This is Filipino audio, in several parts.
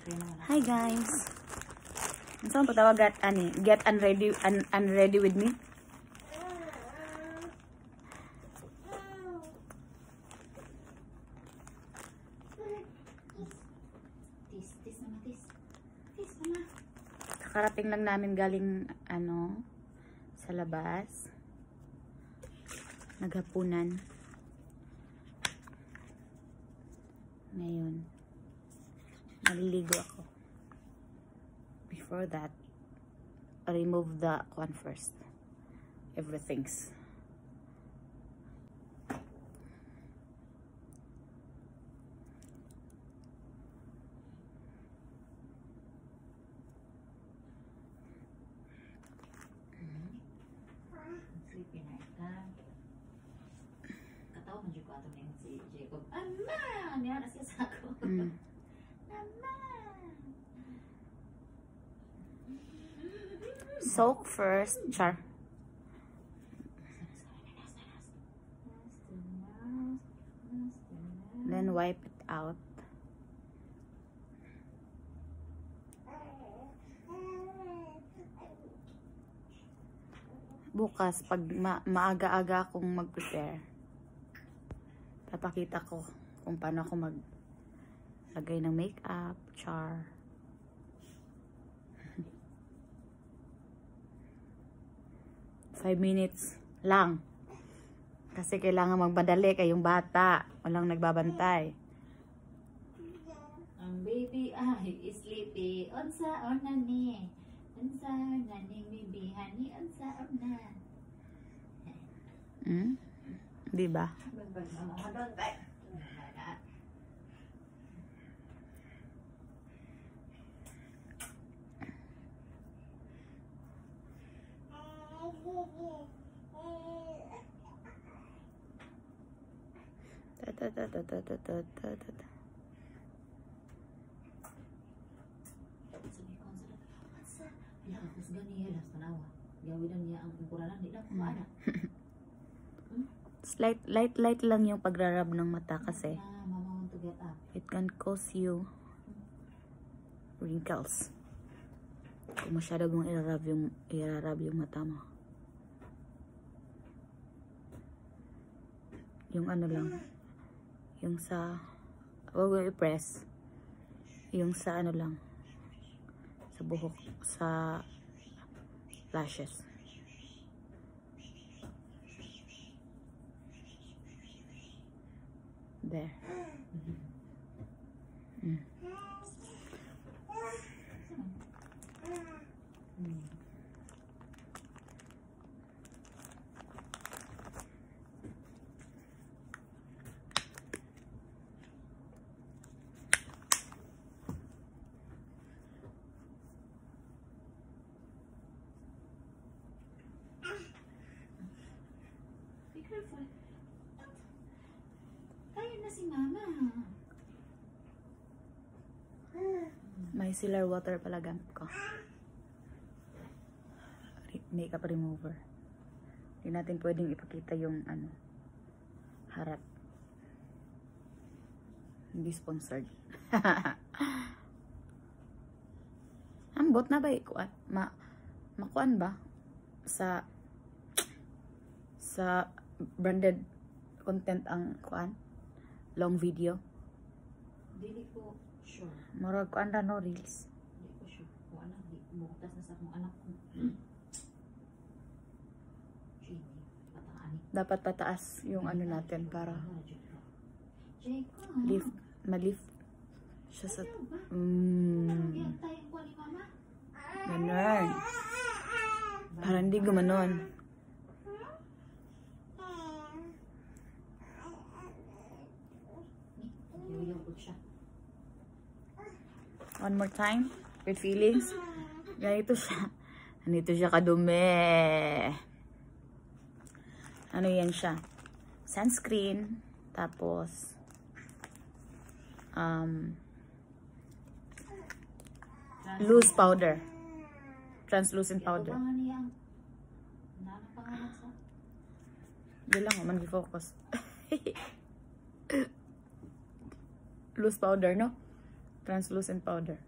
Hi guys. Saan po tawag get unready with me? Kakarating lang namin galing sa labas. Naghapunan. Ngayon, maliligo ako. Before that, I remove the one first. Everything's. Sleepy night ka. Katawa man juga ato ning si Jacob. Ama, niya na siya sa ako. Ama. Soak first, char. Then wipe it out. Bukas, pag maaga-aga akong mag-prepare, papakita ko kung paano ako maglagay ng makeup, char. Five minutes lang. Kasi kailangan magmadali kayong bata. Walang nagbabantay. Ang baby ay sleepy. Unsa ona ni? Unsa na ni baby honey? Unsa ona? Di ba? Light lang yung pagrarab ng mata kasi it can cause you wrinkles kung masyado mong irarab yung mata mo. Yung ano lang, yung sa wag mo i-press, yung sa ano lang, sa buhok, sa lashes. There. Be careful. Kaya na si mama. Micellar water pala gamit ko. Makeup remover. Hindi natin pwedeng ipakita yung harap. Hindi sponsored. Ambot na ba ikuan? Makuan ba? Sa branded content ang kuan? Long video? Dili ko sure. Murag kuan ra no reels. Dili ko sure. Kung anak, bukas na sa akong anak ko. Dapat pataas yung ano natin para Jacob. malift siya sa ganun. Para hindi gumanon. One more time. With feelings. Ganito siya. Ganito siya kadumi. Ano yan siya? Sunscreen. Tapos loose powder. Translucent powder. Di lang man gi-focus. Loose powder, no? Translucent powder.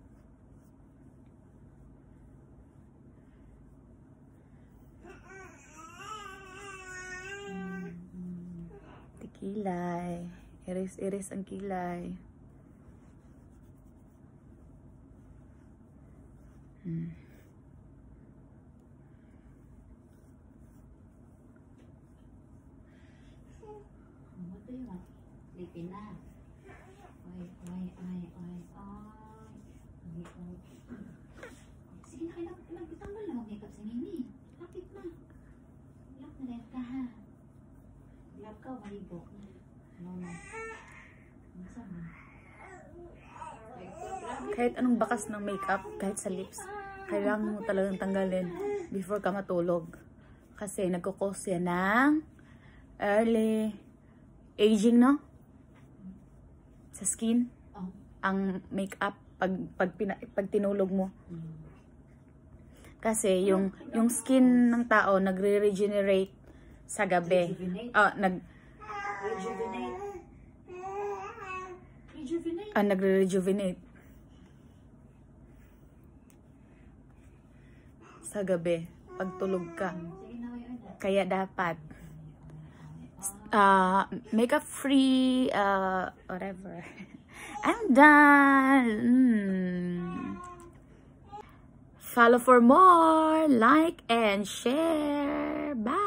Kilay. Iris-iris ang kilay. What do you want? Sleepy na. Oy. Sige na, magtambal na mag-makeup sa nini. Lapit na. Lap na rin ka ha. Lap ka o malibok na. Ano na? Masama. Kahit anong bakas ng makeup, kahit sa lips, kailangan mo talagang tanggalin before ka matulog. Kasi nagkukos yan ng early aging, no? Sa skin. Oh. Ang makeup pag tinulog mo. Kasi yung skin ng tao nagre-regenerate sa gabi. Nagre-rejuvenate sa gabi pag tulog ka. Kaya dapat makeup free, whatever. I'm done. Follow for more, like and share. Bye.